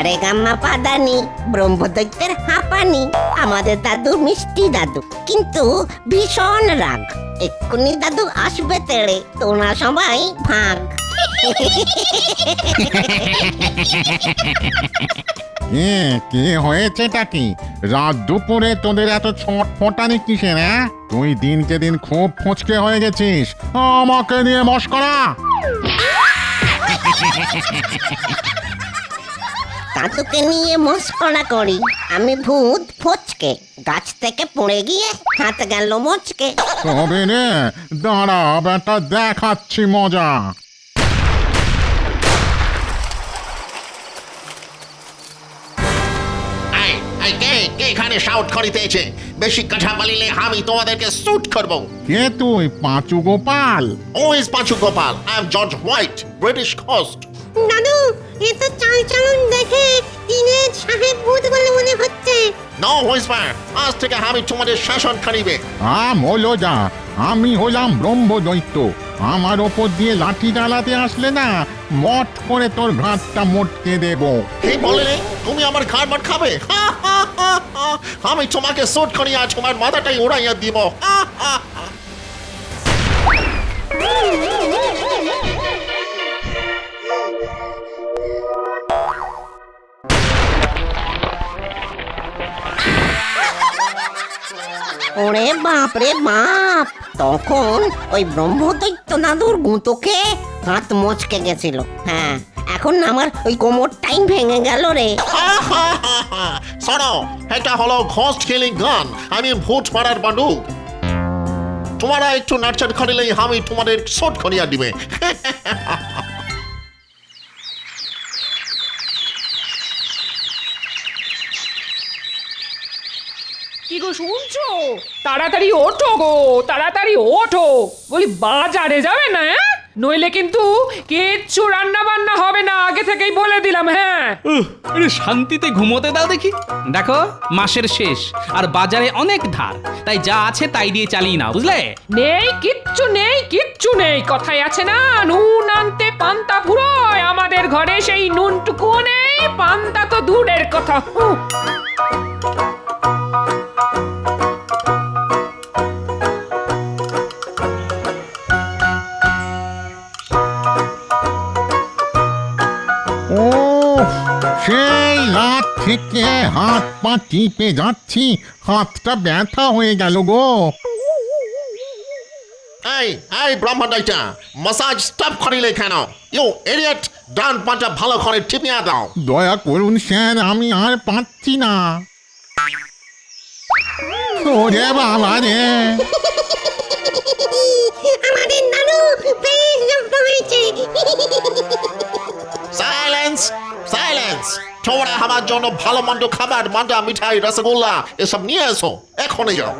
সারে গাম্মা পাদানি ব্রহ্মদৈত্যের হাঁপানি। আমাদের দাদু মিষ্টি দাদু, কিন্তু ভীষণ রাগ। এক্ষুনি দাদু আসবে তেড়ে, তোরা সবাই ভাগ। কি হয়েছেটা কি? রাত দুপুরে তোদের এত ছটফটানি কিসের? তুই দিনকে দিন খুব ফচকে হয়ে গেছিস। আমাকে নিয়ে মস্করা। দাদুকে নিয়ে মস্করা করি? আমি ভূত ফচকে, গাছ থেকে পড়ে গিয়ে হাত গেল মচকে। তবে রে, দাঁড়া বেটা, দেখাচ্ছি মজা। এখানে শাউট করিতেছে, বেশি কথা বলিলে আমি তোমাদেরকে শুট করব। কে তুই, পাঁচু গোপাল? ও is Panchu Gopal. I am George White, British host. দাদু, এ তো চাল চলন দেখে ইংরেজ সাহেব ভূত বলে মনে হচ্ছে। নো হুইসপার, আজ থেকে আমি তোমাদের শাসন করিবে। হলো যা, আমি হলাম ব্রহ্মদৈত্য। আমার ওপর দিয়ে লাঠি চালাতে আসলে না, মট করে তোর ঘাটটা মোটকে দেব। কি বললে? তুমি আমার ঘাড় মার খাবে? আমি তোমাকে শুট করিয়া তোমার মাথাটাই উড়াইয়া দিব। ওরে বাপ রে বাপ, তখন ওই ব্রহ্মদৈত্য দাদুর গুঁতোকে হাত মচকে গেছিল। হ্যাঁ, এখন আমার ওই কোমরটাই ভেঙে গেল রে। শোনো, এটা হলো ঘোস্ট কিলিং গান, আমি ভূত মারার বান্ডুক। তোমরা একটু নাচন করিলেই আমি তোমাদের শুট করিয়া দিবে। কি গো শুনছো? তাড়াতাড়ি ওঠো গো, তাড়াতাড়ি ওঠো। বলি বাজারে যাবে না? নইলে কিন্তু কিচ্ছু রান্না বান্না হবে না, আগে থেকেই বলে দিলাম। হ্যাঁ, একটু শান্তিতে ঘুমোতে দাও দেখি। দেখো, মাসের শেষ আর বাজারে অনেক ধার, তাই যা আছে তাই দিয়ে চালিয়ে নাও, বুঝলে? নেই কিচ্ছু নেই, কিচ্ছু নেই। কথায় আছে না, নুন আনতে পান্তা ফুরোয়। আমাদের ঘরে সেই নুনটুকুও নেই, পান্তা তো দূরের কথা। ও, সেই রাত থেকে হাত পা টিপে যাচ্ছি, হাতটা ব্যথা হয়ে গেল গো। এই এই ব্রহ্মদৈত্য, মাসাজ স্টপ করিলে কেন? ইউ ইডিয়েট, ডান পাটা ভালো করে টিপিয়া দাও। দয়া করুন স্যার, আমি আর পাচ্ছি না। ওরে বাবা রে! আমাদের দাদু বেশ যন্ত্র হয়েছে। Silence, silence. তোমরা আমার জন্য ভালো মন্দ খাবার, মান্ডা, মিঠাই, রসগোল্লা এসব নিয়ে এসো, এখনই যাও।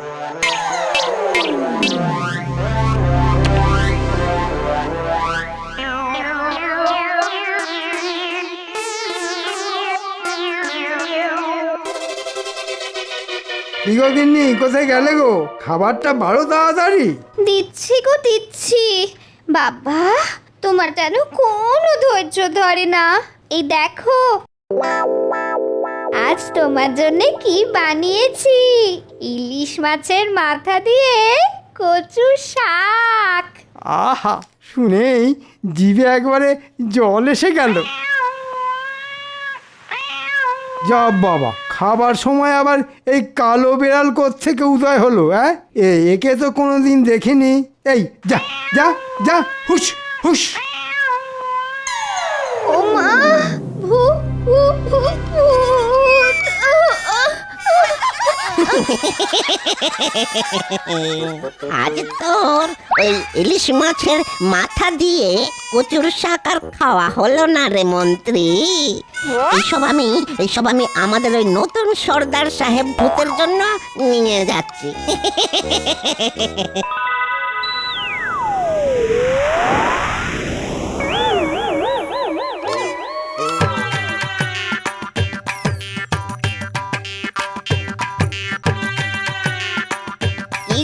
গিন্নি, কোথায় গেলে গো? খাবারটা বাড়ো তাড়াতাড়ি। দিচ্ছি গো দিচ্ছি। বাবা, তোমার যেন কোনো ধৈর্য ধরে না। এই দেখো, আজ তোমার জন্য কি বানিয়েছি। ইলিশ মাছের মাথা দিয়ে কচু শাক। আহা, শুনেই জিভে একবারে জল এসে গেল। যা বাবা, খাবার সময় আবার এই কালো বেড়াল কোত্থেকে উদয় হলো? একে তো কোনোদিন দেখিনি। এই যা যা যা, হুশ হুশ। ও মা, ভূত ভূত ভূত। আজ তোর ওই ইলিশ মাছের মাথা দিয়ে কচুর শাক আর খাওয়া হলো না রে মন্ত্রী। এইসব আমি আমাদের ওই নতুন সর্দার সাহেব ভূতের জন্য নিয়ে যাচ্ছি।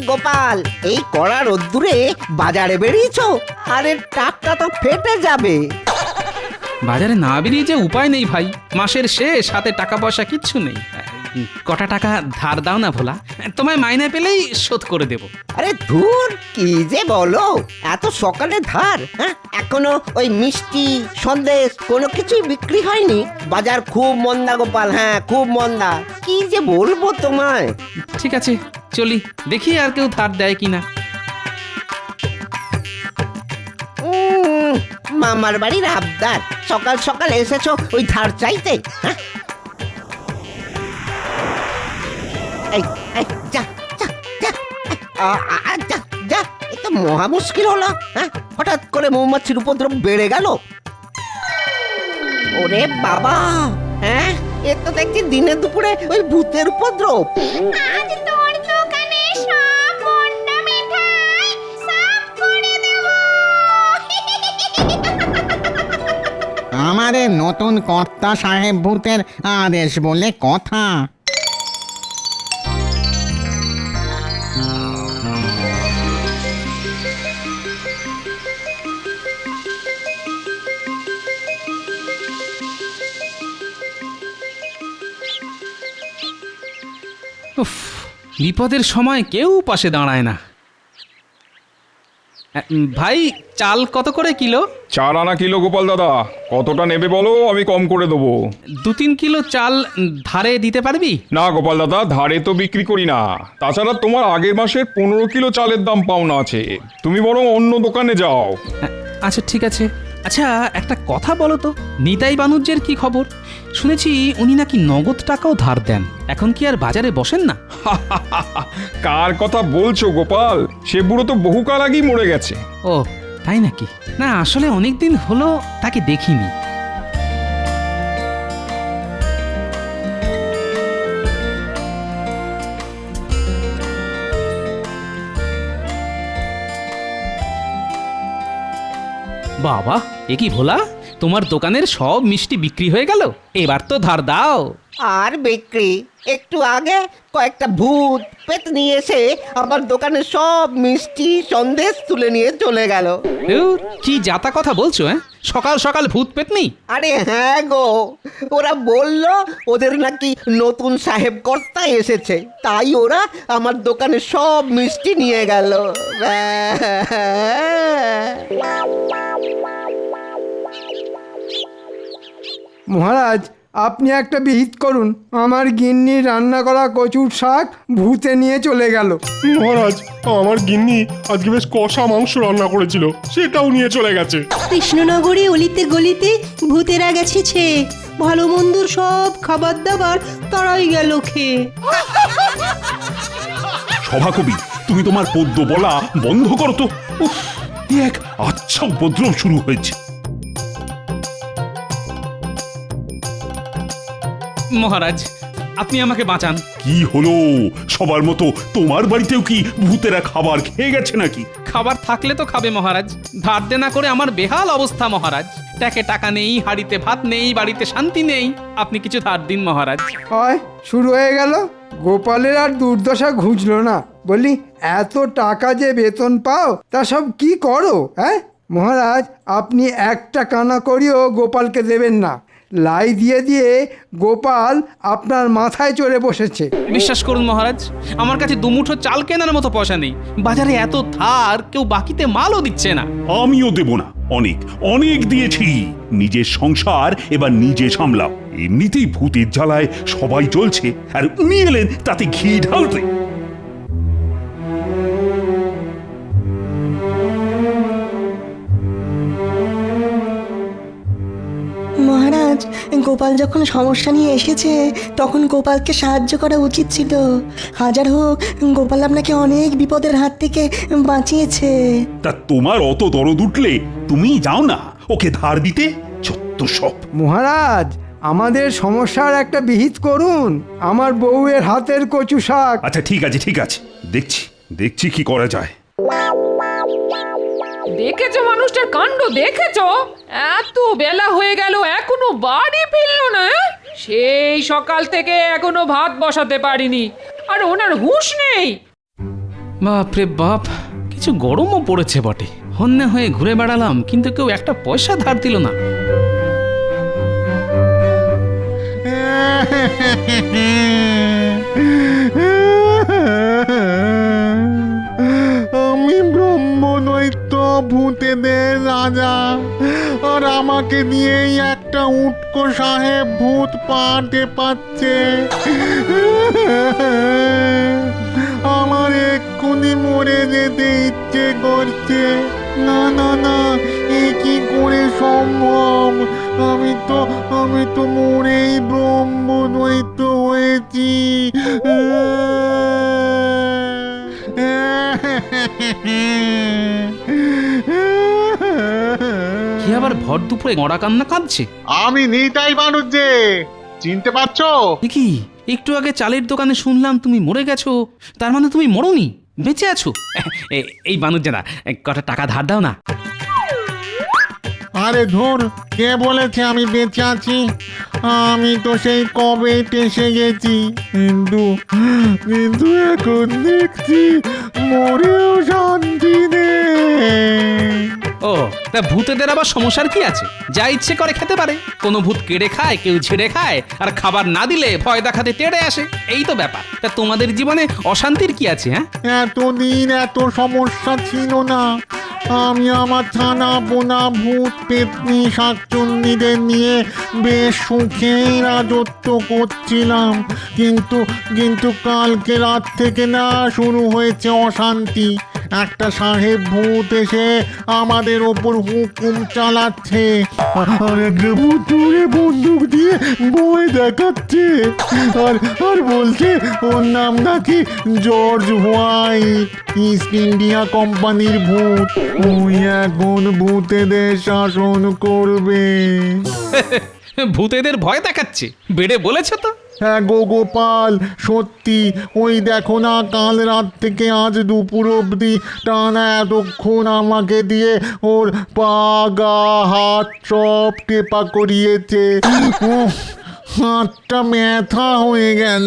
গোপাল, এই কড়া রোদ্দুরে বাজারে বেরিয়েছো? আরে টাকটা তো ফেটে যাবে। বাজারে না বেরিয়ে যে উপায় নেই ভাই, মাসের শেষ, হাতে টাকা পয়সা কিচ্ছু নেই। কটা টাকা ধার দাও না ভোলা, তোমায় মাইনে পেলেই শোধ করে দেব। আরে ধুর, কি যে বলো, এত সকালে ধার? হ্যাঁ, এখনো ওই মিষ্টি সন্দেশ কোনো কিছুই বিক্রি হয়নি? বাজার খুব মন্দা গোপাল, হ্যাঁ খুব মন্দা। কি যে বলবো তোমায়। ঠিক আছে চলি, দেখি আর কেউ ধার দেয় কিনা। মামার বাড়ির আবদার, সকাল সকাল এসেছো ওই ধার চাইতে? হ্যাঁ, এই, এই, যা যা যা, যা যা, এ তো মহা মুশকিল হলো। হ্যাঁ, হঠাৎ করে মৌমাছির উপদ্রব বেড়ে গেল। ওরে বাবা, হ্যাঁ এ তো দেখছি দিনে দুপুরে ওই ভূতের উপদ্রব। আজ তোর দোকানে সব মন্ডা মিঠাই সাফ করে দেব। আমাদের নতুন কর্তা সাহেব ভূতের আদেশ বলে কথা। উফ, বিপদের সময় কেউ পাশে দাঁড়ায় না। ভাই, চাল কত করে কিলো? 4 আনা কিলো গোপাল দাদা, কতটা নেবে বলো, আমি কম করে দেবো। 2-3 কিলো চাল ধারে দিতে পারবি? না গোপাল দাদা, ধারে তো বিক্রি করি না। তাছাড়া তোমার আগের মাসের 15 কিলো চালের দাম পাওনা আছে, তুমি বরং অন্য দোকানে যাও। আচ্ছা ঠিক আছে। আচ্ছা একটা কথা বলো তো, নিতাই বানুজ্যের কি খবর? শুনেছি উনি নাকি নগদ টাকাও ধার দেন, এখন কি আর বাজারে বসেন না? কার কথা বলছো গোপাল? সে বুড়ো তো বহুকাল আগেই মরে গেছে। ও তাই নাকি? না আসলে অনেক দিন হলো তাকে দেখিনি। বাবা, এ কি ভোলা, তোমার দোকানের সব মিষ্টি বিক্রি হয়ে গেল? এবার তো ধার দাও। আর বিক্রি? একটু আগে কয়েকটা ভূত পেতনি এসে আমার দোকানে সব মিষ্টি সন্দেশ তুলে নিয়ে চলে গেল। ধুর, কি যাতা কথা বলছো? সকাল সকাল ভূত পেতনি? আরে হ্যাঁ গো, ওরা বলল ওদের নাকি নতুন সাহেব কর্তা এসেছে, তাই ওরা আমার দোকানে সব মিষ্টি নিয়ে গেল। মহারাজ, আপনি একটা বিহিত করুন, আমার গিন্নি রান্না করা কচুর শাক ভূতে নিয়ে চলে গেল। মহারাজ, আমার গিন্নি আজকে বেশ কষা মাংস রান্না করেছিল, সেটাও নিয়ে চলে গেছে। কৃষ্ণনগরে অলিতে গলিতে ভূতেরা গেছে, ভালো মন্দর সব খাবার দাবার তারাই গেল খেয়ে। সভাকবি, তুমি তোমার পদ্য বলা বন্ধ করো তো। উফ, কি এক আচ্ছা উপদ্রব শুরু হয়েছে। মহারাজ, আপনি আমাকে বাঁচান। কি হলো? সবার মতো তোমার বাড়িতেও কি ভূতেরা খাবার খেয়ে গেছে নাকি? খাবার থাকলে তো খাবে মহারাজ, ধার দেনা করে আমার বেহাল অবস্থা মহারাজ। ট্যাকে টাকা নেই, হাড়িতে ভাত নেই, বাড়িতে শান্তি নেই। আপনি কিছু ধার দিন মহারাজ। হয় শুরু হয়ে গেল। গোপালের আর দুর্দশা ঘুচলো না। বলি, এত টাকা যে বেতন পাও তা সব কি করো? হ্যাঁ মহারাজ, আপনি একটা কানা করিও গোপালকে দেবেন না। লাই দিয়ে দিয়ে গোপাল আপনার মাথায় চড়ে বসেছে। বিশ্বাস করুন মহারাজ, আমার কাছে দুমুঠো চাল কেনার মতো পয়সা নেই। বাজারে এত ধার, কেউ বাকিতে মালও দিচ্ছে না। আমিও দেব না, অনেক অনেক দিয়েছি। নিজের সংসার এবার নিজে সামলাও। এমনিতেই ভূতের জ্বালায় সবাই চলছে, আর উনি এলেন তাতে ঘি ঢালতে। মহারাজ, গোপাল যখন সমস্যা নিয়ে এসেছে তখন গোপালকে সাহায্য করা উচিত ছিল। হাজার হোক, গোপাল আপনাকে অনেক বিপদের হাত থেকে বাঁচিয়েছে। তা তোমার অত দরদ উঠলে তুমি যাও না ওকে ধার দিতে। যত সব। মহারাজ, আমাদের সমস্যার একটা বিহিত করুন। আমার বউয়ের হাতের কচু শাক। আচ্ছা ঠিক আছে ঠিক আছে, দেখছি দেখছি কি করা যায়। দেখেছো মানুষটার কাণ্ড? দেখেছো? এত বেলা হয়ে গেল এখনো বাড়ি ফিরলো না। সেই সকাল থেকে এখনো ভাত বসাতে পারিনি, আর ওনার হুঁশ নেই। বাপরে বাপ, কিছু গরমও পড়েছে বটে। হন্যে হয়ে ঘুরে বেড়ালাম, কিন্তু কেউ একটা পয়সা ধার দিল না। আমি ব্রহ্মদৈত্য ভূতেদের রাজা, আর আমাকে দিয়েই একটা উটকো সাহেব ভূত পাতে পাচ্ছে। আমার এক্ষুনি মরে যেতে ইচ্ছে করছে। না না না, এ কি করে সম্ভব? আমি তো মরেই ব্রহ্মদৈত্য হয়েছি। কি আবার ভর দুপুরে মরা কান্না কাঁদছে? আমি নিতাই বানুর যে, চিনতে পারছো? এ কি, একটু আগে চালের দোকানে শুনলাম তুমি মরে গেছো, তার মানে তুমি মরোনি, বেঁচে আছো। এই বানুজ্জাদা, কটা টাকা ধার দাও না। আরে ধুর, কে বলেছে আমি বেঁচে আছি? আমি তো সেই কবে টেসে গেছি, কিন্তু এখন দেখছি মরেও শান্তি নেই। ও, তা ভূতেদের আবার সমস্যার কি আছে? যা ইচ্ছে করে খেতে পারে। কোনো ভূত কেড়ে খায়, কেউ ঝেড়ে খায়, আর খাবার না দিলে ভয় দেখাতে তেড়ে আসে। এই তো ব্যাপার। তা তোমাদের জীবনে অশান্তির কি আছে? হ্যাঁ, এতদিন এত সমস্যা ছিল না। আমি আমার থানা বোনা ভূত পেতনি শাকচুন্নিদের নিয়ে বেশ সুখেই রাজত্ব করছিলাম, কিন্তু কালকে রাত থেকে না শুরু হয়েছে অশান্তি। একটা সাহেব ভূত এসে আমাদের ওপর হুকুম চালাচ্ছে, আর একটা ভূত দূরে বন্দুক দিয়ে বই দেখাচ্ছে, আর বলছে ওর নাম নাকি জর্জ হোয়াইট, ইস্ট ইন্ডিয়া কোম্পানির ভূত। ওই এখন ভূতেদের শাসন করবে। ভূতেদের ভয় দেখাচ্ছে? বেড়ে বলেছে তো। হ্যাঁ গো গোপাল, সত্যি। ওই দেখো না, কাল রাত থেকে আজ দুপুর অবধি টানা এতক্ষণ আমাকে দিয়ে ওর পা গা হাত সব টেপা করিয়েছে। হাতটা ব্যথা হয়ে গেল।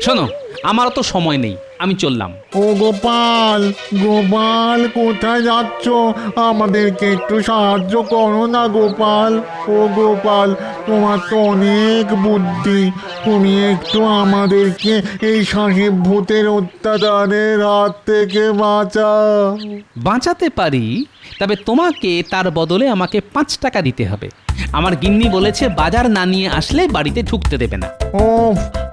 শোনো, আমারও তো সময় নেই, আমি চললাম। ও গোপাল, গোপাল কোথায় যাচ্ছ? আমাদেরকে একটু সাহায্য করো না গোপাল। ও গোপাল, তোমার তো অনেক বুদ্ধি, তুমি একটু আমাদেরকে এই সাহেব ভূতের অত্যাচারের হাত থেকে বাঁচাও। বাঁচাতে পারি, তবে তোমাকে তার বদলে আমাকে 5 টাকা দিতে হবে। আমার গিন্নি বলেছে বাজার না নিয়ে আসলে বাড়িতে ঢুকতে দেবে না। ও,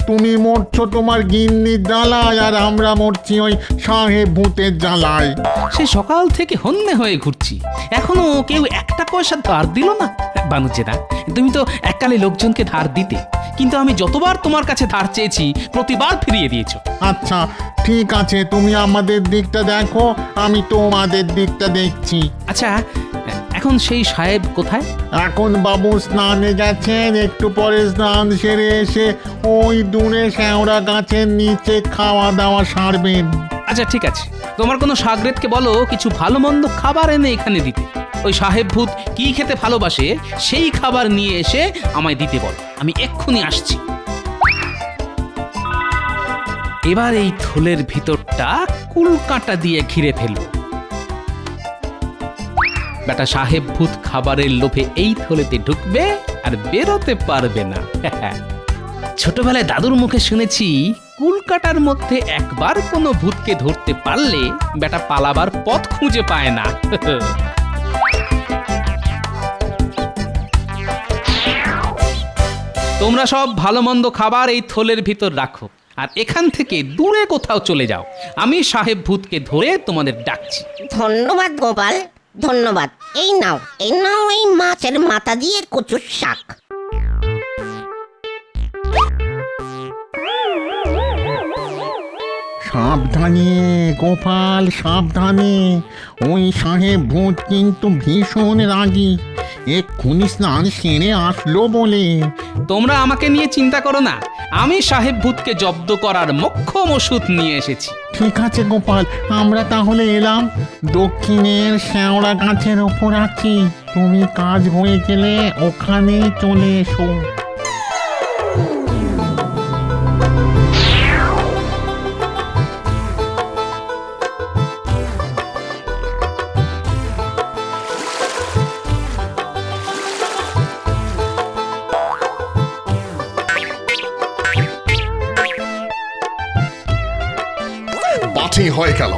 তুমি মরছো তোমার গিন্নির জ্বালায়, আর আমরা মরছি ওই সাহেব ভূতের জ্বালায়। সে সকাল থেকে হন্যে হয়ে ঘুরছি, এখনো কেউ 1 পয়সা ধার দিল না। বানুজ্জেদা, তুমি তো এককালে লোকজনকে ধার দিতে, কিন্তু আমি যতবার তোমার কাছে ধার চেয়েছি প্রতিবার ফিরিয়ে দিয়েছো। আচ্ছা ঠিক আছে, তুমি আমাদের দিকটা দেখো, আমি তোমাদের দিকটা দেখছি। আচ্ছা, এখন সেই সাহেব কোথায়? এখন বাবু স্নানে গেছেন, একটু পরে স্নান সেরে এসে ওই দূরে শ্যাওড়া গাছের নিচে খাওয়া দাওয়া সারবেন। আচ্ছা ঠিক আছে, তোমার কোনো সাগরেদকে বলো কিছু ভালো মন্দ খাবার এনে এখানে দিতে। ওই সাহেব ভূত কি খেতে ভালোবাসে সেই খাবার নিয়ে এসে আমায় দিতে বলো, আমি এক্ষুনি আসছি। এবার এই থলের ভিতরটা কুলকাঁটা দিয়ে ঘিরে ফেলো। বেটা সাহেব ভূত খাবারের লোভে এই থলেতে ঢুকবে আর বেরোতে পারবে না। ছোটবেলায় দাদুর মুখে শুনেছি, কুলকাটার মধ্যে একবার কোনো ভূতকে ধরতে পারলে বেটা পালাবার পথ খুঁজে পায় না। তোমরা সব ভালো মন্দ খাবার এই থলের ভিতর রাখো, আর এখান থেকে দূরে কোথাও চলে যাও। আমি সাহেব ভূতকে ধরে তোমাদের ডাকছি। ধন্যবাদ গোপাল, ধন্যবাদ। এই নাও এই মাছের মাথা দিয়ে কচুর শাক। সাবধানে গোপাল, সাবধানে। ওই সাহেব ভূত কিন্তু ভীষণ রাগী, এক্ষুনি স্নান সেরে আসলো বলে। তোমরা আমাকে নিয়ে চিন্তা করো না, আমি সাহেব ভূতকে জব্দ করার মোক্ষম ওষুধ নিয়ে এসেছি। ঠিক আছে গোপাল, আমরা তাহলে এলাম। দক্ষিণের শ্যাওড়া গাছের ওপর আছি, তুমি কাজ হয়ে গেলে ওখানেই চলে এসো। পার্টি হয়ে গেল।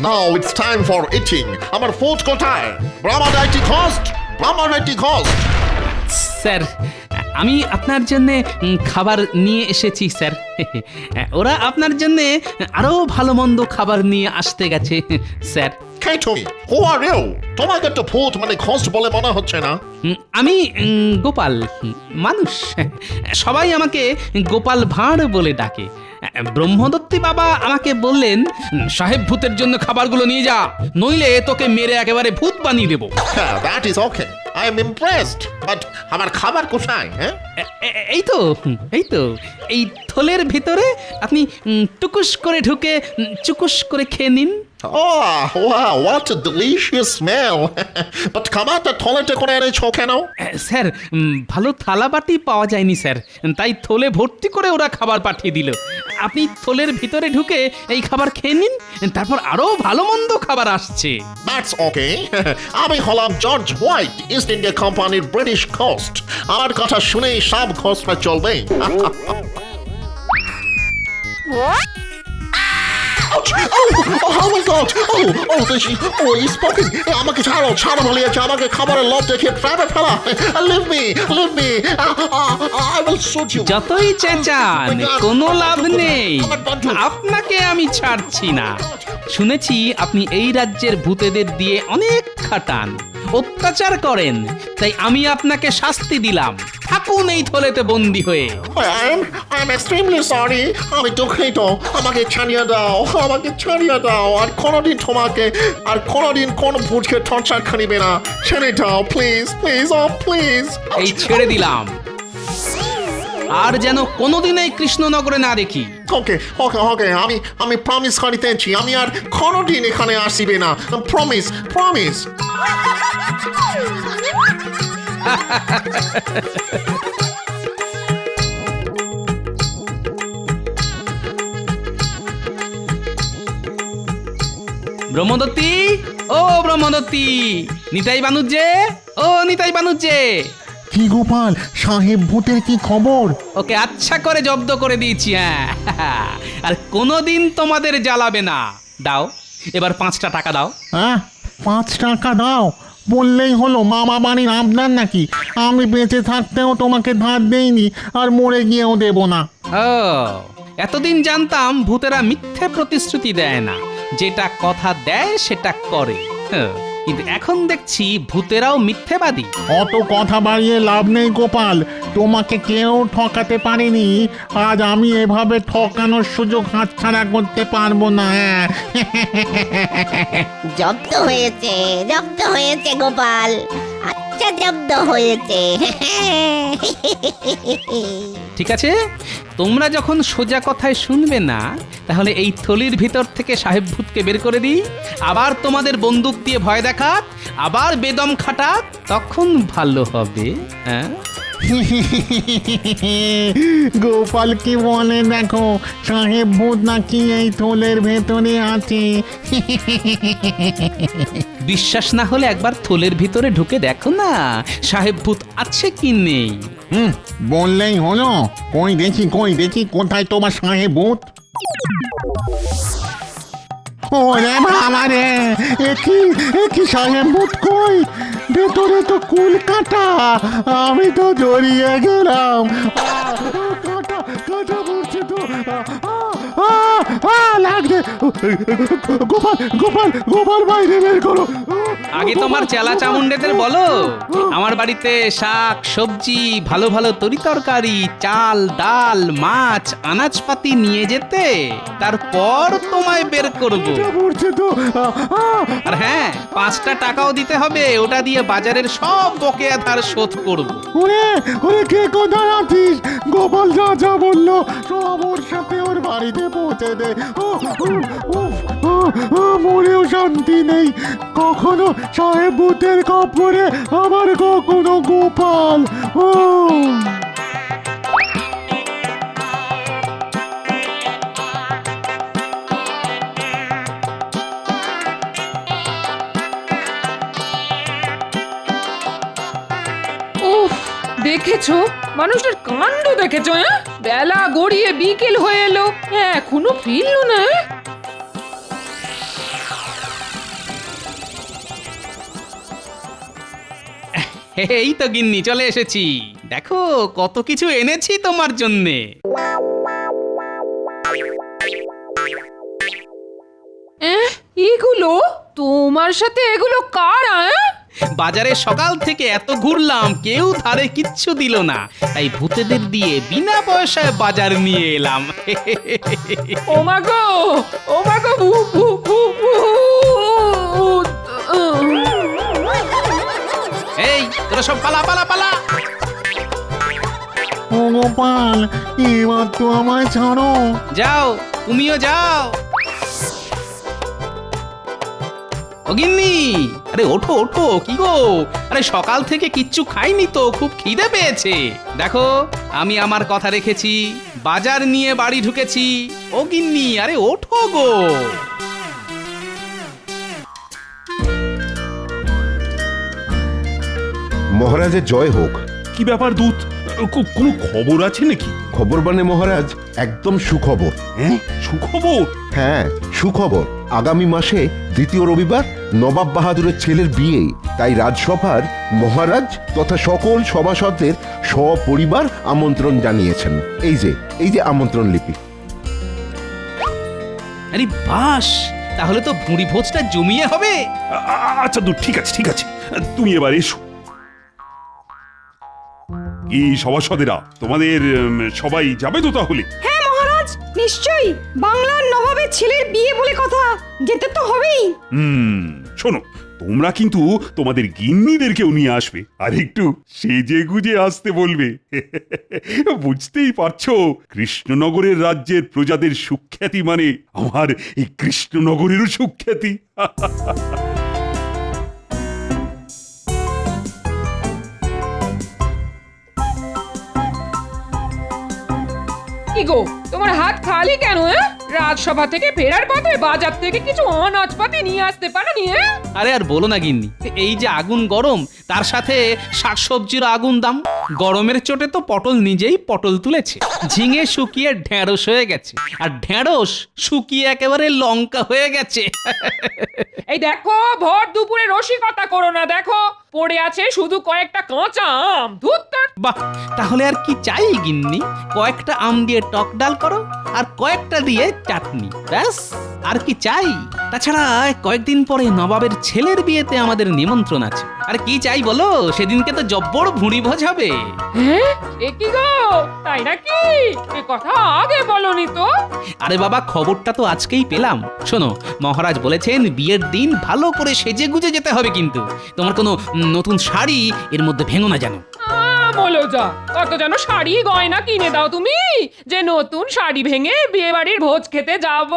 Now it's time for eating. আমার ফুড কোথায়? ব্রাহ্মণাইটি ঘোস্ট, ব্রাহ্মণাইটি ঘোস্ট। স্যার, আমি আপনার জন্য খাবার নিয়ে এসেছি স্যার। ওরা আপনার জন্য আরো ভালো মন্দ খাবার নিয়ে আসতে গেছে স্যার। কে তুমি? হু আর ইউ? তোমাকে তো ভূত মানে ঘোস্ট বলে মনে হচ্ছে না। আমি গোপাল, মানুষ। সবাই আমাকে গোপাল ভাঁড় বলে ডাকে। ব্রহ্মদত্তি বাবা আমাকে বললেন, সাহেব ভূতের জন্য খাবারগুলো নিয়ে যা, নইলে তোকে মেরে একেবারে ভূত বানিয়ে দেবো। হ্যাঁ, that is okay, I am impressed, but আমার খাবার কোথায়? হ্যাঁ, এই তো, এই তো, এই থলের ভিতরে। আপনি টুকুস করে ঢুকে চুকুস করে খেয়ে নিন। Oh, wow, what a delicious smell. But খাবারটা থলেতে করে এনেছো কেন? স্যার, ভালো থালা বাটি পাওয়া যায়নি স্যার, তাই থলে ভর্তি করে ওরা খাবার পাঠিয়ে দিল। আপনি থলের ভিতরে ঢুকে এই খাবার খেয়ে নিন, তারপর আরো ভালো মন্দ খাবার আসছে। That's okay. আমি হলাম জর্জ হোয়াইট, ইস্ট ইন্ডিয়া কোম্পানির ব্রিটিশ ঘোস্ট। আমার কথা শুনেই সব ঘোস্টরা চলবে। Oh my God! He's spoken. আমাকে ছাড়ো, ছাড়ো বলিয়েছে, আমাকে খাবারের লোভ দেখে ট্র্যাপে ফেলা। Leave me, leave me. I will shoot you. যতই চেঁচান কোনো লাভ নেই, আপনাকে আমি ছাড়ছি না। শুনেছি আপনি এই রাজ্যের ভূতেদের দিয়ে অনেক খাটান, অত্যাচার করেন, তাই আমি আপনাকে শাস্তি দিলাম। থাকুন এই থলেতে বন্দি হয়ে। I'm extremely sorry. আমি দুঃখিত, আমাকে ছাড়িয়ে দাও, আমাকে ছাড়িয়ে দাও। আর কোনোদিন তোমাকে, আর কোনোদিন কোন ভূতকে টর্চার করিবে না। ছেড়ে দাও প্লিজ, প্লিজ, ও প্লিজ। এই ছেড়ে দিলাম, আর যেন কোনোদিন এই কৃষ্ণনগরে না দেখি। ওকে ওকে ওকে, আমি প্রমিস করিতেছি, আমি আর কোনোদিন এখানে আসিবে না। Promise, promise. ব্রহ্মদত্তি, ও ব্রহ্মদত্তি, নিতাই বানুজ্জে, ও নিতাই বানুজ্জে। কি গোপাল সাহেব ভূতের কি খবর? ওকে আচ্ছা করে জব্দ করে দিয়েছি। হ্যাঁ, আর কোনোদিন তোমাদের জ্বালাবে না। দাও, এবার 5টা টাকা দাও। হ্যাঁ, 5 টাকা দাও বললেই হলো? মামা বাড়ির আপনার নাকি? আমি বেঁচে থাকতেও তোমাকে ধার দেইনি, আর মরে গিয়েও দেব না। ও, এতদিন জানতাম ভূতেরা মিথ্যে প্রতিশ্রুতি দেয় না, যেটা কথা দেয় সেটা করে। কিন্তু এখন দেখছি ভূতেরাও মিথ্যেবাদী। অত কথা বাড়িয়ে লাভ নেই গোপাল, তোমাকে কেউ ঠকাতে পারেনি। আজ আমি এভাবে ঠকানোর সুযোগ হাতছাড়া করতে পারবো না। জব্দ হয়েছে, জব্দ হয়েছে গোপাল, আচ্ছা জব্দ হয়েছে। ঠিক আছে, তোমরা যখন সোজা কথায় শুনবে না, তাহলে এই থলির ভিতর থেকে সাহেব ভূতকে বের করে দিই, আবার তোমাদের বন্দুক দিয়ে ভয় দেখাক, আবার বেদম খাটাক, তখন ভালো হবে। হ্যাঁ, গোপাল কি বলে দেখো, সাহেব ভূত নাকি এই থলের ভেতরে আছে। বিশ্বাস না হলে একবার থলের ভিতরে ঢুকে দেখো না, সাহেব ভূত আছে কি নেই। বললেই হলো। কই দেখি, কই দেখি, কোথায় তোমার সাহেব ভূত? ওরে বাবা রে, একই সাহেব ভূত কই? ভেতরে তো কুল কাটা, আমি তো জড়িয়ে গেলাম। কাটা কাটা পড়ছে তো, লাগছে। গোপাল গোপাল গোপাল বাইরে বের করো। আগে তোমার চেলা চামুন্ডেদের বলো আমার বাড়িতে শাক সবজি, ভালো ভালো তরিতরকারি, চাল ডাল মাছ আনাজপাতি নিয়ে যেতে, তারপর তোমায় বের করবো। আর হ্যাঁ, 5টা টাকাও দিতে হবে, ওটা দিয়ে বাজারের সব বকেয়া ধার শোধ করবো। ওরে ওরে, কে কোথায় আছিস? গোপাল যা যা বললো সব ওর সাথে ওর বাড়িতে পৌঁছে দে। মরেও শান্তি নেই, কখনো সাহেব ভূতের কাপড়ে, আবার কখনো গোপাল। দেখেছো মানুষটার কাণ্ড, দেখেছো? বেলা গড়িয়ে বিকেল হয়ে এলো, এখনো ফিরলো না। এই তো গিন্নি চলে এসেছি, দেখো কত কিছু এনেছি তোমার জন্যে। এগুলো তোমার সাথে এগুলো কার? বাজারে সকাল থেকে এত ঘুরলাম, কেউ ধারে কিচ্ছু দিল না, তাই ভূতেদের দিয়ে বিনা পয়সায় বাজার নিয়ে এলাম। ওমাগো ওমাগো এই তোরা সব পালা পালা পালা। ও গোপাল, এবার তো আমায় ছাড়ো। যাও, তুমিও যাও। ও গিন্নি, আরে ওঠো ওঠো, কি গো? আরে সকাল থেকে কিচ্ছু খাইনি তো, খুব খিদে পেয়েছে। দেখো আমি আমার কথা রেখেছি, বাজার নিয়ে বাড়ি ঢুকেছি। ও গিন্নি, আরে ওঠো গো। মহারাজের জয় হোক। কি ব্যাপার দূত, কোনো খবর আছে নাকি? খবর মানে মহারাজ, একদম সুখবর। হ্যাঁ, সুখবর? হ্যাঁ, সুখবর। আগামী মাসে দ্বিতীয় রবিবার নবাব বাহাদুরের ছেলের বিয়ে, তাই রাজসভার মহারাজ তথা সকল সভাসদদের সপরিবার আমন্ত্রণ জানিয়েছেন। এই যে আমন্ত্রণ লিপি। আরে বাস, তাহলে তো ভুঁড়ি ভোজটা জমিয়ে হবে। আচ্ছা দূত, ঠিক আছে ঠিক আছে, তুমি এবার এসো। কি সভাসদেরা, তোমাদের সবাই যাবে তো তাহলে? হ্যাঁ মহারাজ, নিশ্চয়ই। বাংলার নবাবের ছেলের বিয়ে বলে কথা, যেতে তো হবেই। শোনো, তোমরা কিন্তু তোমাদের গিন্নিদেরকেও নিয়ে আসবে, আর একটু সেজে গুজে আসতে বলবে। বুঝতেই পারছো, কৃষ্ণনগরের রাজ্যের প্রজাদের সুখ্যাতি মানে আমার এই কৃষ্ণনগরেরও সুখ্যাতি। কি গো, তোমার হাত খালি কেন? রাজসভা থেকে ফেরার পথে বাজার থেকে কিছু অনাজপাতি নিয়ে আসতে পারোনি? আরে আর বলো না গিন্নি, এই যে আগুন গরম, তার সাথে শাকসবজির আগুন দাম। গরমের চোটে তো পটল নিজেই পটল তুলেছে, ঝিঙে শুকিয়ে ঢেঁড়স হয়ে গেছে, আর ঢেঁড়স শুকিয়ে একেবারে লঙ্কা হয়ে গেছে। এই দেখো, ভর দুপুরে রসিকতা করো না। দেখো পড়ে আছে শুধু কয়েকটা কাঁচা আম। বাহ, তাহলে আর কি চাই গিন্নি? কয়েকটা আম দিয়ে টক ডাল করো, আর কয়েকটা দিয়ে চাটনি, ব্যাস। আর কি চাই? তাছাড়া কয়েকদিন পরে নবাবের ছেলের বিয়েতে আমাদের নিমন্ত্রণ আছে। আর কি চাই বলো? সেদিনকে তো জব্বর ভুঁড়ি ভোজ হবে। হ্যাঁ, এ কি গো, তাই নাকি? এ কথা আগে বলনি তো। আরে বাবা, খবরটা তো আজকেই পেলাম। শোনো, মহারাজ বলেছেন বিয়ের দিন ভালো করে সেজে গুজে যেতে হবে, কিন্তু তোমার কোনো নতুন শাড়ি এর মধ্যে ভেঙো না যেন। বলো যা, কত যেন শাড়ি গয়না কিনে দাও তুমি, যে নতুন শাড়ি ভেঙে বিয়ে বাড়ির ভোজ খেতে যাব।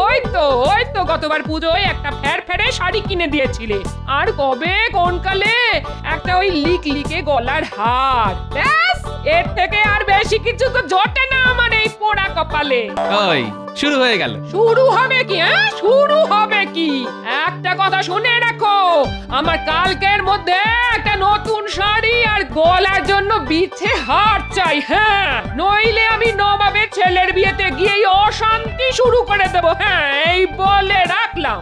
ওই তো গতবার পুজোয় একটা ফেরফেরে শাড়ি কিনে দিয়েছিলে, আর কবে কোন কালে একটা ওই লিকে গলার হার। ব্যাস, এর থেকে আর বেশি কিছু তো জোটে না আমার এই পোড়া কপালে। ওই শুরু হয়ে গেল। শুরু হবে কি? শুরু হবে কি? একটা কথা শুনে রাখো, আমার কালকের মধ্যে একটা নতুন শাড়ি আর গলার জন্য বিছে হার চাই। হ্যাঁ, নইলে আমি নবাবের ছেলের বিয়েতে গিয়েই অশান্তি শুরু করে দেব। হ্যাঁ, এই বলে রাখলাম।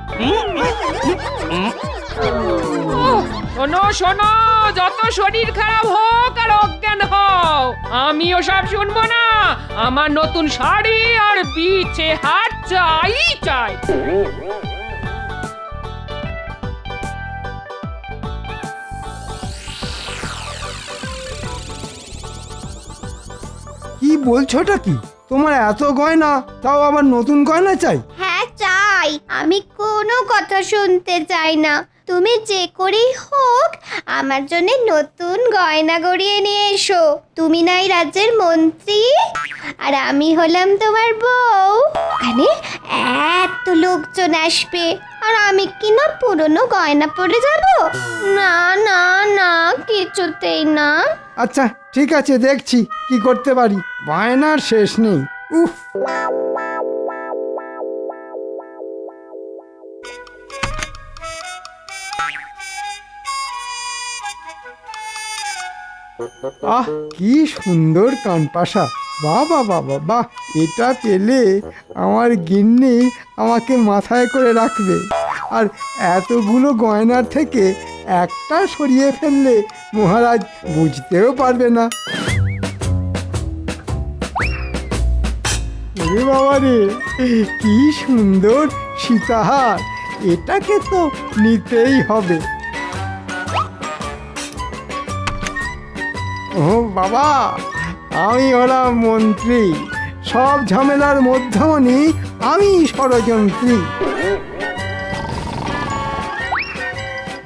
শোনো শোনো, যত শরীর খারাপ হোক আর অজ্ঞান হও, আমি ওসব শুনবো না। আমার নতুন শাড়ি আর বিছে হার চাই চাই। কি বলছোটা কি? তোমার এত গয়না, তাও আবার নতুন গয়না চাই? হ্যাঁ চাই, আমি কোনো কথা শুনতে চাই না। তুমি যে করেই হোক আমার জন্য নতুন গয়না গড়িয়ে নিয়ে এসো। তুমি নাই রাজ্যের মন্ত্রী, আর আমি হলাম তোমার বউ। ওখানে এত লোকজন আসবে, আর আমি কি না পুরনো গয়না পরে যাব? না না না, কিছুতেই না। আচ্ছা ঠিক আছে, দেখছি কি করতে পারি। বায়নার শেষ নেই। উফ, আহ কি সুন্দর কানপাশা! বাবা বাবা বাহ, এটা পেলে আমার গিন্নি আমাকে মাথায় করে রাখবে। আর এতগুলো গয়নার থেকে একটা সরিয়ে ফেললে মহারাজ বুঝতেও পারবে না। ওরে বাবা রে, কি সুন্দর সীতাহার, এটাকে তো নিতেই হবে। ও বাবা, আমি হলাম মন্ত্রী, সব ঝামেলার মধ্যমণি আমি ষড়যন্ত্রী।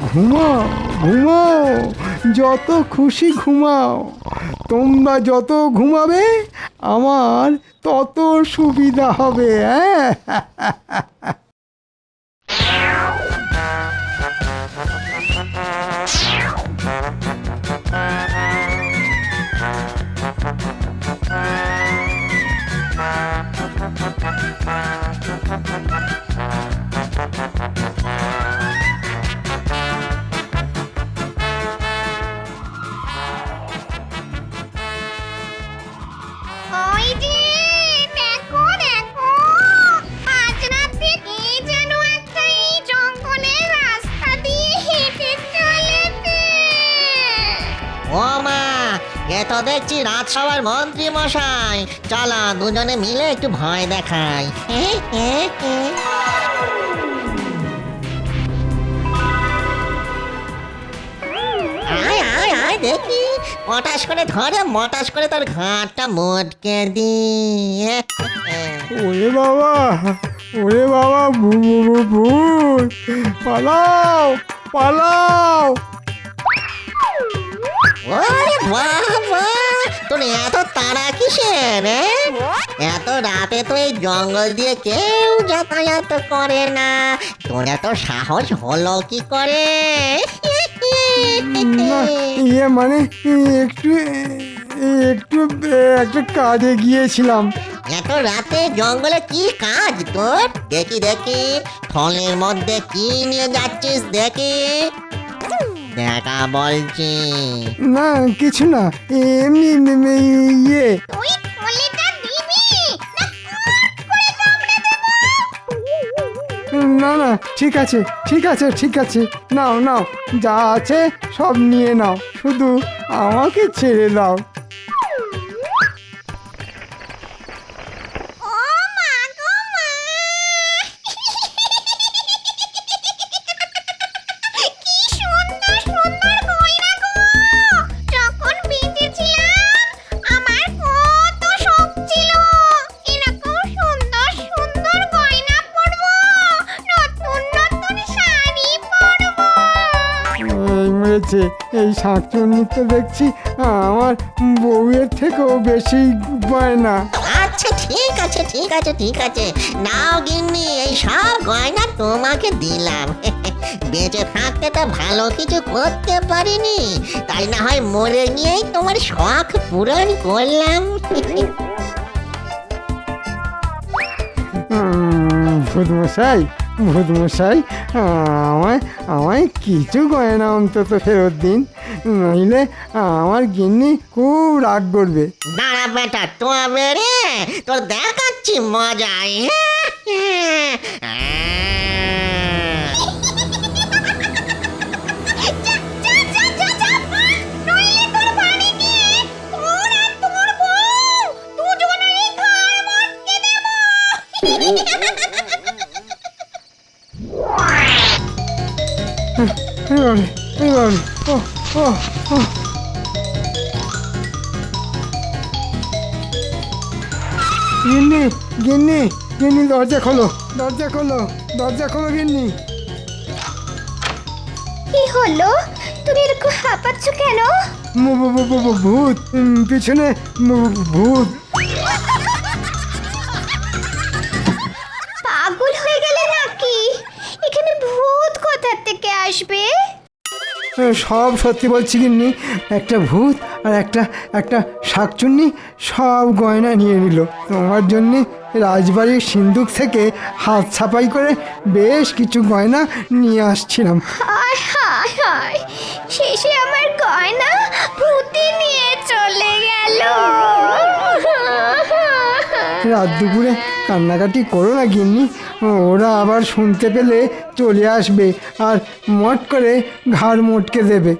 ঘুমাও ঘুমাও, যত খুশি ঘুমাও, তোমরা যত ঘুমাবে আমার তত সুবিধা হবে। হ্যাঁ ওই যে দেখো দেখো, আজ রাতে কে যেন একটা এই জঙ্গলের রাস্তা দিয়ে হেঁটে চলেছে। ও মা, এ তো দেখছি রাজসভার মন্ত্রী মশাই। চলো দুজনে মিলে একটু ভয় দেখাই। আয় আয় আয় দেখি, মটাস করে ধরে মটাস করে তার ঘাটটা মোটকে দি। ওরে বাবা, ওরে বাবা, ভূত, পালাও পালাও। ওরে বাবা, তোর এত তাড়া কিসের? এত রাতে তো এই জঙ্গল দিয়ে কেউ যাতায়াত করে না, তোর এত সাহস হলো কি করে? না, ইয়ে মানে একটু একটু একটা কাজে গিয়েছিলাম। এত রাতে জঙ্গলে কি কাজ তোর? দেখি দেখি, ফলের মধ্যে কি নিয়ে যাচ্ছিস দেখি, দেখা বলছি। না কিছু না, এমনি ইয়ে। তুই থলেটা দিবি না করে দেবো? না না, ঠিক আছে ঠিক আছে ঠিক আছে, নাও নাও, যা আছে সব নিয়ে নাও, শুধু আমাকে ছেড়ে দাও। ও মা গো মা, কি সুন্দর সুন্দর গয়না গো। যখন বেঁচেছিলাম আমার কত শখ ছিল এরকম সুন্দর সুন্দর গয়না পরবো, নতুন নতুন শাড়ি পরবো। এই মেরেছে, এই শাঁকচুন্নি তো দেখছি আমার বউয়ের থেকেও বেশি গয়না। আচ্ছা ঠিক আছে ঠিক আছে ঠিক আছে, নাও গিন্নি, এই সব গয়না তোমাকে দিলাম। বেঁচে থাকতে তো ভালো কিছু করতে পারিনি, তাই না হয় মরে গিয়েই তোমার শখ পূরণ করলাম। ভূতমশাই, ভূতমশাই, আমায় আমায় কিছু গয়না অন্তত ফেরত দিন, নইলে আমার গিন্নি খুব রাগ করবে। দাঁড়া বেটা, তবে রে তোর দেখাচ্ছি মজাই। নইলে তোর বাড়ি গিয়ে তোর আর তোর বউ দুজনেরই ঘাড় মটকে দেবো। এবারে এবারে, ও ও ও, গিন্নি গিন্নি গিন্নি, দরজা খোলো দরজা খোলো দরজা খোলো গিন্নি। কি হলো, তুমি এরকম হাঁপাচ্ছ কেন? ভূত, পিছনে ভূত। পাগল হয়ে গেলে নাকি? এখানে ভূত কোথা থেকে আসবে? সব সত্যি বলছি গিন্নি, একটা ভূত আর একটা শাকচুন্নি সব গয়না নিয়ে নিল। তোমার জন্যে রাজবাড়ির সিন্দুক থেকে হাত ছাপাই করে বেশ কিছু গয়না নিয়ে আসছিলাম। হায় হায় হায়, শেষে আমার গয়না ভূতে নিয়ে চলে গেল। রাত দুপুরে কান্নাকাটি করো না গিন্নি, ওরা আবার শুনতে পেলে চলে আসবে আর মট করে ঘাড় মোটকে দেবে।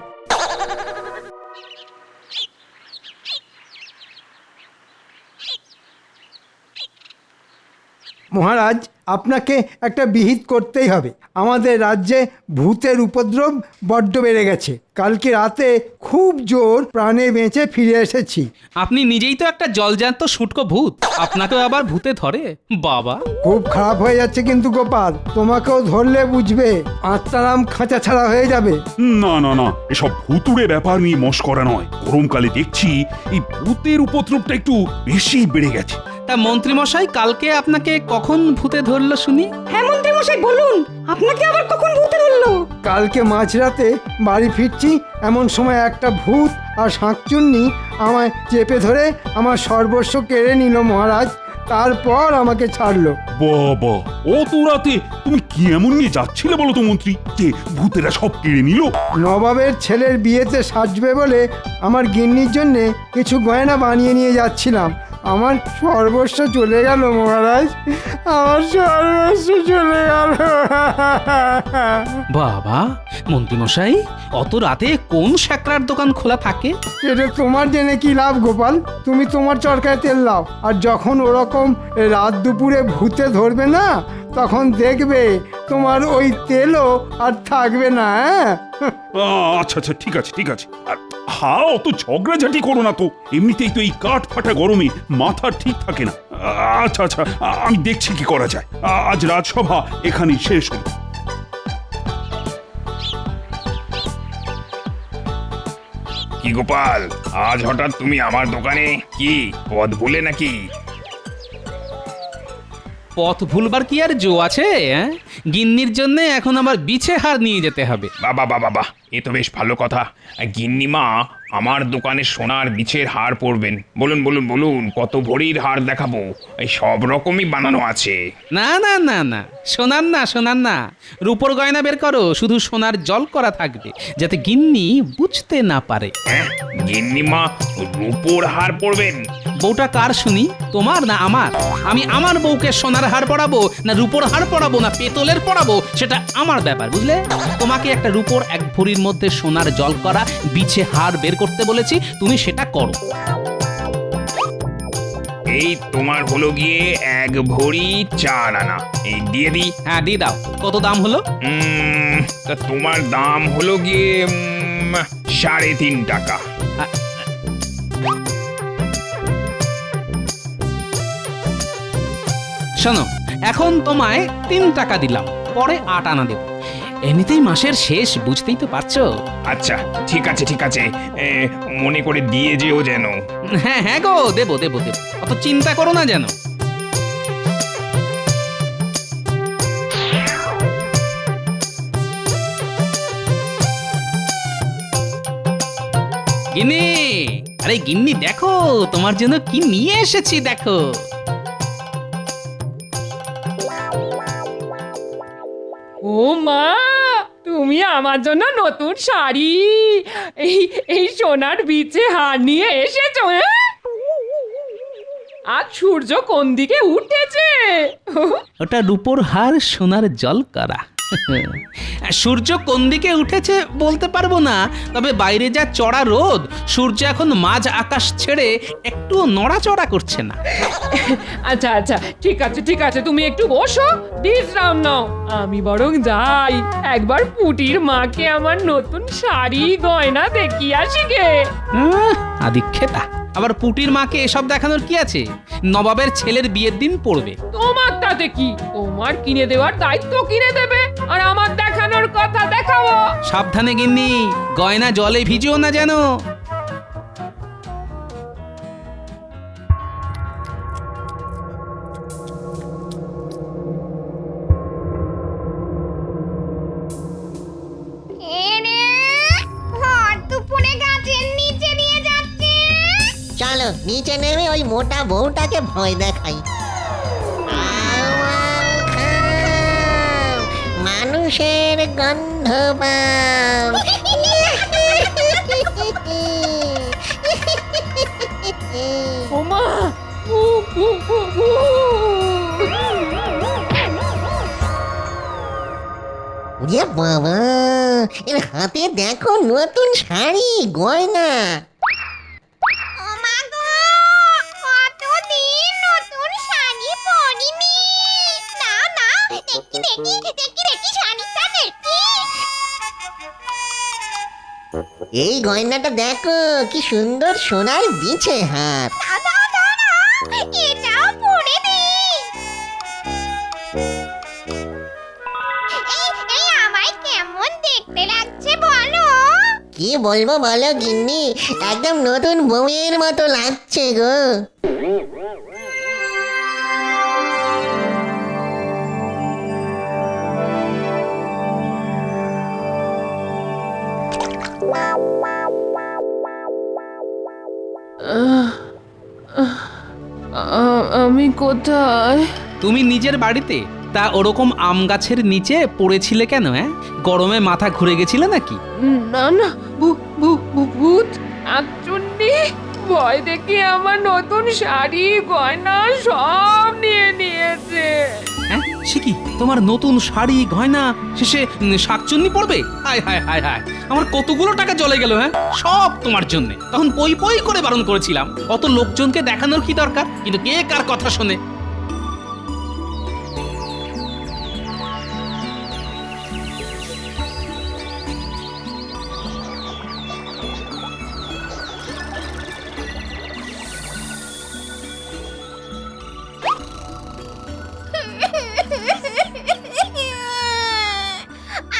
মহারাজ, আপনাকে একটা বিহিত করতেই হবে। আমাদের রাজ্যে ভূতের উপদ্রব বড্ড বেড়ে গেছে। কালকে রাতে খুব জোর প্রাণে বেঁচে ফিরে এসেছি। আপনি নিজেই তো একটা জলজ্যান্ত শুটকো ভূত, আপনাকেও আবার ভূতে ধরে? বাবা, খুব খারাপ হয়ে যাচ্ছে কিন্তু গোপাল, তোমাকেও ধরলে বুঝবে আত্মারাম খাঁচা ছাড়া হয়ে যাবে। না না না, এসব ভুতুড়ে ব্যাপার নিয়ে মস্করা নয়। গরমকালে দেখছি এই ভূতের উপদ্রবটা একটু বেশি বেড়ে গেছে। তা মন্ত্রীমশাই কালকে আপনাকে কখন ভূতে ধরলো শুনি? হ্যাঁ মন্ত্রী মশাই বলুন, আপনাকে আবার কখন ভূতে ধরলো? কালকে মাঝরাতে বাড়ি ফিরছি, এমন সময় একটা ভূত আর শাঁকচুন্নি আমায় চেপে ধরে আমার সর্বস্ব কেড়ে নিল মহারাজ। তারপর আমাকে ছাড়লো। বাবা, অত রাতে তুমি কি এমন নিয়ে যাচ্ছিলে বলো তো মন্ত্রী, যে ভূতেরা সব কেড়ে নিল? নবাবের ছেলের বিয়েতে সাজবে বলে আমার গিন্নির জন্যে কিছু গয়না বানিয়ে নিয়ে যাচ্ছিলাম। আমার সর্বস্ব চলে গেল মহারাজ, আমার সর্বস্ব চলে গেল। বাবা, মন্ত্রীমশাই অত রাতে কোন স্যাকরার দোকান খোলা থাকে? এটা তোমার জেনে কি লাভ গোপাল? তুমি তোমার চরকায় তেল লাও, আর যখন ওরকম রাত দুপুরে ভূতে ধরবে না, তখন দেখবে তোমার ওই তেলও আর থাকবে না। আচ্ছা আচ্ছা, ঠিক আছে ঠিক আছে। আর হ্যাঁ, অত ঝগড়াঝাটি করো না তো, এমনিতেই তো এই কাঠ ফাটা গরমে মাথা ঠিক থাকে না। আচ্ছা আচ্ছা, আমি দেখছি কি করা যায়। আজ রাজসভা এখানেই শেষ হল। কি গোপাল, আজ হঠাৎ তুমি আমার দোকানে? কি পথ ভুলে নাকি? পথ ভুলবার কি আর জো আছে? গিন্নির জন্য এখন আবার বিছে হার নিয়ে যেতে হবে। বাবা বাবা বাবা, এ তো বেশ ভালো কথা। গিন্নিমা আমার দোকানে সোনার বিছের হার পরবেন। বলুন বলুন বলুন, কত ভরির হার দেখাবো? এই সব রকমই বানানো আছে। না না না না, সোনার না, সোনার না, রূপোর গয়না বের করো। শুধু সোনার জল করা থাকবে, যাতে গিন্নি বুঝতে না পারে। হ্যাঁ, গিন্নিমা রূপোর হার পরবেন? বউটা কার শুনি, তোমার না আমার? আমি আমার বউকে সোনার হার পরাবো না রূপোর হার পরাবো না পেতলের পরাবো, সেটা আমার ব্যাপার, বুঝলে? তোমাকে একটা রূপোর এক ভরির মধ্যে সোনার জল করা বিছে হার বের করতে বলেছি, তুমি সেটা করো। এই তোমার হলো গিয়ে 1 ভরি 4 আনা। এই দিয়ে দিই? হ্যাঁ দিয়ে দাও। কত দাম হলো? তা তোমার দাম হলো গিয়ে 3.5 টাকা। শোনো, এখন তোমায় 3 টাকা দিলাম, পরে 8 আনা দেব। এমনিতেই মাসের শেষ, বুঝতেই তো পারছো। আচ্ছা ঠিক আছে ঠিক আছে, মনে করে দিয়ে যেও যেন। হ্যাঁ হ্যাঁ গো, দেবো দেবো দেবো, অত চিন্তা করো না যেন। গিন্নি, আরে গিন্নি দেখো, তোমার জন্য কি নিয়ে এসেছি দেখো। ও মা, তুমি আমার জন্য নতুন শাড়ি, এই এই সোনার বিছে হার নিয়ে এসেছো? আজ সূর্য কোন দিকে উঠেছে? ওটা রূপোর হার সোনার জল করা। সূর্য কোন দিকে উঠেছে বলতে পারবো না, তবে বাইরে যা চড়া রোদ, সূর্য এখন মাঝ আকাশ ছেড়ে একটু নড়াচড়া করছে না। আচ্ছা আচ্ছা, ঠিক আছে ঠিক আছে, তুমি একটু বসো, বিশ্রাম নাও। আমি বরং যাই, একবার পুটির মাকে আমার নতুন শাড়ি গয়না দেখিয়ে আসি গে। আদিক্ষেতা, আবার পুটির মাকে এসব দেখানোর কি আছে? নবাবের ছেলের বিয়ের দিন পড়বে। তোমার তাতে কি? তোমার কিনে দেওয়ার দায়িত্ব কিনে দেবে, আর আমার দেখানোর কথা দেখাবো। সাবধানে গিন্নি, গয়না জলে ভিজিও না যেন। চলো নিচে নেমে ওই মোটা বউটাকে ভয় দেখাই। মানুষের গন্ধ পাও। ওমা, ওরে বাবা, এর হাতে দেখো নতুন শাড়ি গয়না। কতদিন নতুন শাড়ি পরিনি। দেখি দেখি দেখি শাড়িটা দেখি। এই গয়নাটা দেখো কি সুন্দর সোনার বিছে হার। দাদা দাদা এটাও পরে দিই। এই আমায় কেমন দেখতে লাগছে বলো? কি বলবো বলো গিন্নি, একদম নতুন বউয়ের মতো লাগছে গো। আমি কোথায়? তুমি নিজের বাড়িতে? তা ওরকম আম গাছের নিচে পড়েছিলে কেন? গরমে মাথা ঘুরে গেছিলে নাকি? না না, ভূত শাকচুন্নি ভয় দেখে আমার নতুন শাড়ি গয়না সব নিয়ে নিয়েছে। হ্যাঁ, সে কি তোমার নতুন শাড়ি গয়না শেষে শাকচুন্নি পড়বে? হায় হায় হায় হায়, আমার কতগুলো টাকা চলে গেল। সব তোমার জন্য। তখন পই পই করে বারণ করেছিলাম, অত লোকজনকে দেখানোর কি দরকার? কিন্তু কে কার কথা শোনে?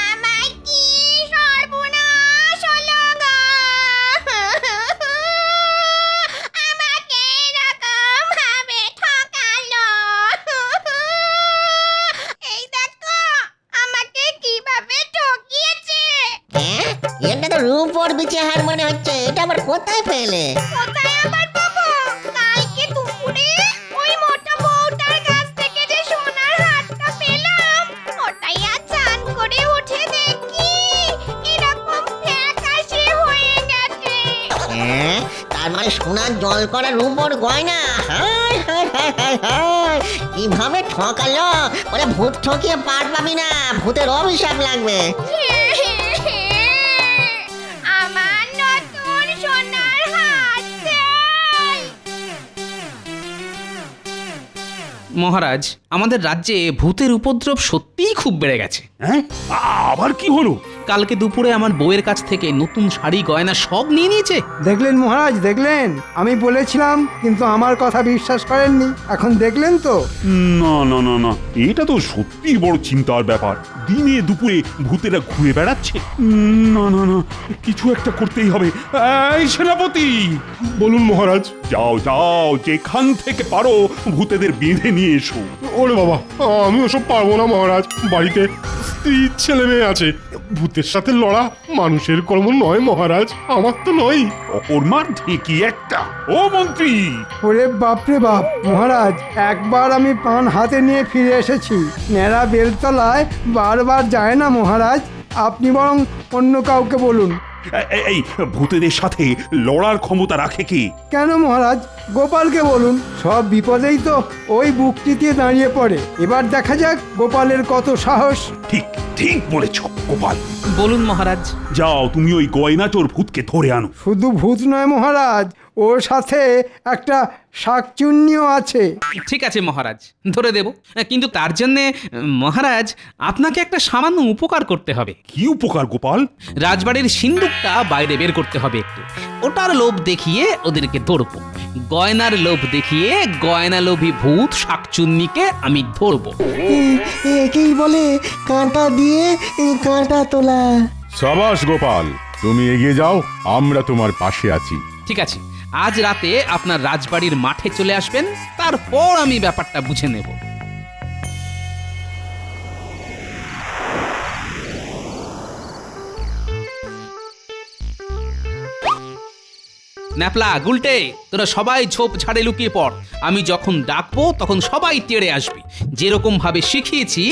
আমায় কি সর্বনাশ হলো গো! আমাকে এরকম ভাবে ঠকালো। এই দেখো আমাকে কিভাবে ঠকিয়েছে। হ্যাঁ, এটা তো রূপোর বিছে হার মনে হচ্ছে। এটা আবার কোথায় পেলে? কোথায় আবার পাবো? কালকে দুপুরে ওই মোটা বউটার কাছ থেকে যে সোনার হারটা পেলাম, ওটাই আজ চান করে উঠে দেখি এরকম ফ্যাকাশে হয়ে গেছে। হ্যাঁ, তার মানে সোনার জল করা রূপোর গয়না। হায় হায় হায় হায় হায়, কিভাবে ঠকালো! ওরে ভূত ঠকিয়ে পার পাবি না, ভূতের অভিশাপ লাগবে। আমার নতুন সোনার হার চাই। মহারাজ, আমাদের রাজ্যে ভূতের উপদ্রব সত্যিই খুব বেড়ে গেছে। হ্যাঁ, আবার কি হলো? কালকে দুপুরে আমার বউয়ের কাছ থেকে নতুন শাড়ি গয়না সব নিয়ে নিয়েছে। দেখলেন মহারাজ, দেখলেন? আমি বলেছিলাম, কিন্তু আমার কথা বিশ্বাস করেননি। এখন দেখলেন তো? না না না না, এটা তো সত্যি বড় চিন্তার ব্যাপার। দিনে দুপুরে ভূতেরা ঘুরে বেড়াচ্ছে। না না না, কিছু একটা করতেই হবে। এই সেনাপতি, বলুন মহারাজ। যাও যাও, যেখান থেকে পারো ভূতেদের বেঁধে নিয়ে এসো। ওরে বাবা, আমি ওসব পারবো না মহারাজ। বাড়িতে স্ত্রী ছেলে মেয়ে আছে। ভূতের সাথে লড়া মানুষের কর্ম নয় মহারাজ, আমার তো নয়। অকর্মার ঢেকি একটা। ও মন্ত্রী, ওরে বাপরে বাপ! মহারাজ, একবার আমি পান হাতে নিয়ে ফিরে এসেছি। ন্যাড়া বেলতলায় বারবার যায় না মহারাজ। আপনি বরং অন্য কাউকে বলুন। এই ভূতেদের সাথে লড়ার ক্ষমতা রাখে কি? কেন মহারাজ, গোপালকে বলুন। সব বিপদেই তো ওই বুকটিতে দাঁড়িয়ে পড়ে। এবার দেখা যাক গোপালের কত সাহস। ঠিক ঠিক বলেছ গোপাল। বলুন মহারাজ। যাও, তুমি ওই গয়নাচোর ভূতকে ধরে আনো। শুধু ভূত নয় মহারাজ, ওর সাথে একটা শাকচুন্নিও আছে। ঠিক আছে মহারাজ, ধরে দেব। কিন্তু তার জন্যে মহারাজ আপনাকে একটা সামান্য উপকার করতে হবে। কি উপকার গোপাল? রাজবাড়ির সিন্দুকটা বাইরে বের করতে হবে একটু। ওটার লোভ দেখিয়ে ওদেরকে ধরবো। গয়নার লোভ দেখিয়ে গয়না লোভী ভূত শাকচুন্নিকে আমি ধরবো। একেই বলে কাঁটা দিয়ে কাঁটা তোলা। সাবাস গোপাল, তুমি এগিয়ে যাও, আমরা তোমার পাশে আছি। ঠিক আছে, আজ রাতে আপনার রাজবাড়ির মাঠে চলে আসবেন, তারপর আমি ব্যাপারটা বুঝে নেব। ন্যাপলা, গুলটে, তোরা সবাই ঝোপ ঝাড়ে লুকিয়ে পড়। আমি যখন ডাকবো তখন সবাই তেড়ে আসবি। যেরকম ভাবে শিখিয়েছি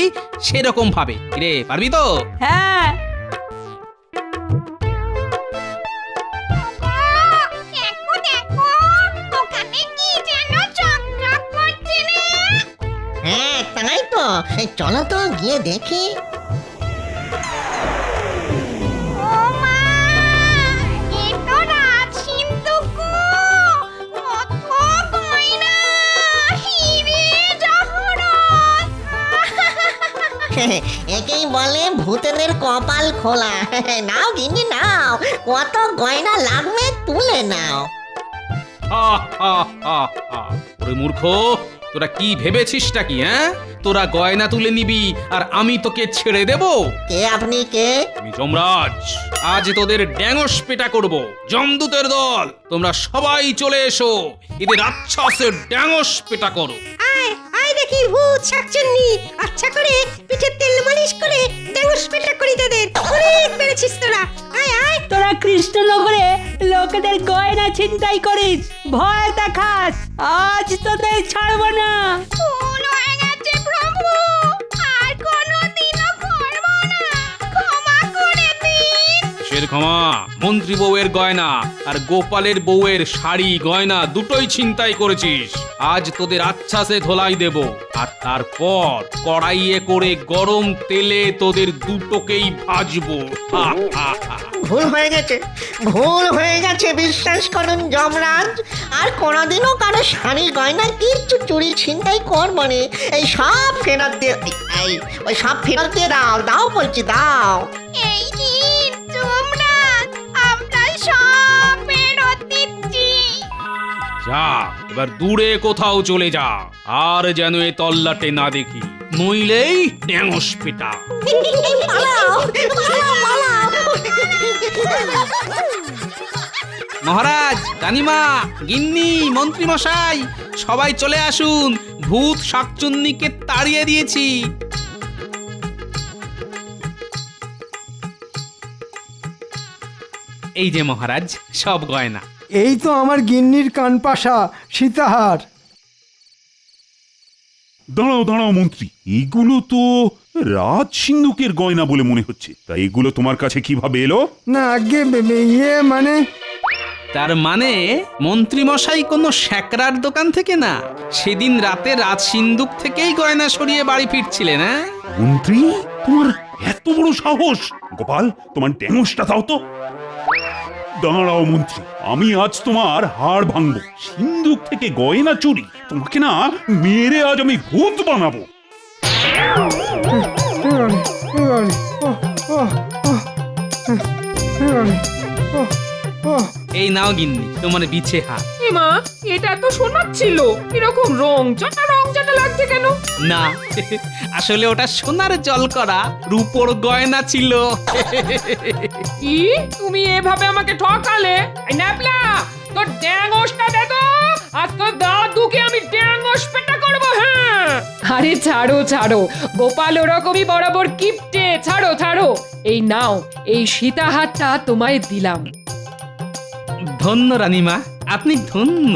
সেরকম ভাবে। রে, পারবি তো? হ্যাঁ। দেখো দেখো, ওখানে কি যেন চকচক করছে রে। হ্যাঁ, তাই তো। চলো তো গিয়ে দেখি। ও মা, এ তো রাজ সিন্ধুক। কত গয়না, হিরে জহরত। একেই বলে ভূতেদের কপাল খোলা। নাও গিন্নি নাও, কত গয়না লাগবে তুলে নাও। ওরে মূর্খ, তোরা কি ভেবেছিসটা কি? তোরা গয়না তুলে নিবি আর আমি তোকে ছেড়ে দেব? কে আপনি কে? আমি যমরাজ। আজ তোদের ড্যাঙস পেটা করব। যমদূতের দল, তোমরা সবাই চলে এসো, এদের রাক্ষসের ড্যাঙস পেটা করো। আয় আয় দেখি ভূত শাকচুন্নি, আচ্ছা করে পিঠে তেল মালিশ করে ড্যাঙস পেটা করি তোদের। অনেক বেড়েছিস তোরা, আয় আয়। তোরা কৃষ্ণনগরে লোকেদের গয়না ছিনতাই করিস, ভয় দেখাস, আজ তোদের ছাড়বো না। ভুল হয়ে গেছে প্রভু, আর কোনোদিনও করব না, ক্ষমা করে দিন। কিসের ক্ষমা? মন্ত্রী বউয়ের গয়না আর গোপালের বউয়ের শাড়ি গয়না দুটোই ছিনতাই করেছিস। আজ তোদের আচ্ছাসে ধোলাই দেব, আর তারপর কড়াইয়ে করে গরম তেলে তোদের দুটোকেই ভাজবো। হা, হা, হা। ভুল হয়ে গেছে, ভুল হয়ে গেছে, বিশ্বাস করুন যমরাজ। আর কোনোদিনও কারো শাড়ি গয়না কিচ্ছু চুরি ছিনতাই করবো না। এই সব ফেরত দিয়ে, ওই সব ফেরত দিয়ে দাও, দাও বলছি দাও। এই নিন যমরাজ, আমরা সব ফেরত দিচ্ছি। যা, এবার দূরে কোথাও চলে যা, আর যেন এ তল্লাটে না দেখি, নইলেই ড্যাঙস পেটা। পালাও, পালাও, পালাও। মহারাজ, রানীমা, গিন্নি, মন্ত্রী মশাই, সবাই চলে আসুন, ভূত শাকচুন্নিকে তাড়িয়ে দিয়েছি। এই যে মহারাজ, সব গয়না। এই তো আমার গিন্নির কানপাশা সীতাহার। দাঁড়াও দাঁড়াও মন্ত্রী, এগুলো তো রাজ সিন্ধুকের গয়না বলে মনে হচ্ছে। তা এগুলো তোমার কাছে কিভাবে এলো? না আগে ইয়ে মানে তার মানে মন্ত্রী মশাই কোনো শ্যাকরার দোকান থেকে না, সেদিন রাতে রাজ সিন্ধুক থেকেই গয়না সরিয়ে বাড়ি ফিরছিলেন। মন্ত্রী, তোমার এত বড় সাহস! গোপাল, তোমার ড্যাঙসটা দাও তো। দাঁড়াও মন্ত্রী, আমি আজ তোমার হাড় ভাঙবো। সিন্ধুক থেকে গয়না চুরি, তোমাকে না মেরে আজ আমি ভূত বানাবো। এই নাও গিন্নি, তোমার বিছে হাত। মা, এটা তো সোনার ছিল, এরকম রং চাটা লাগছে কেন? না, আসলে ওটা সোনার জল করা রূপোর গয়না ছিল। কি তুমি এভাবে আমাকে ঠকালে? এই ন্যাপলা, তোর ড্যাঙসটা দে তো, আর তোর দাদুকে আমি ড্যাঙস পেটা করব। হ্যাঁ, আরে ছাড়ো ছাড়ো, গোপাল ওরকমই বরাবর কিপটে, ছাড়ো ছাড়ো। এই নাও, এই সীতাহারটা তোমায় দিলাম। ধন্য রানীমা, আপনি ধন্য।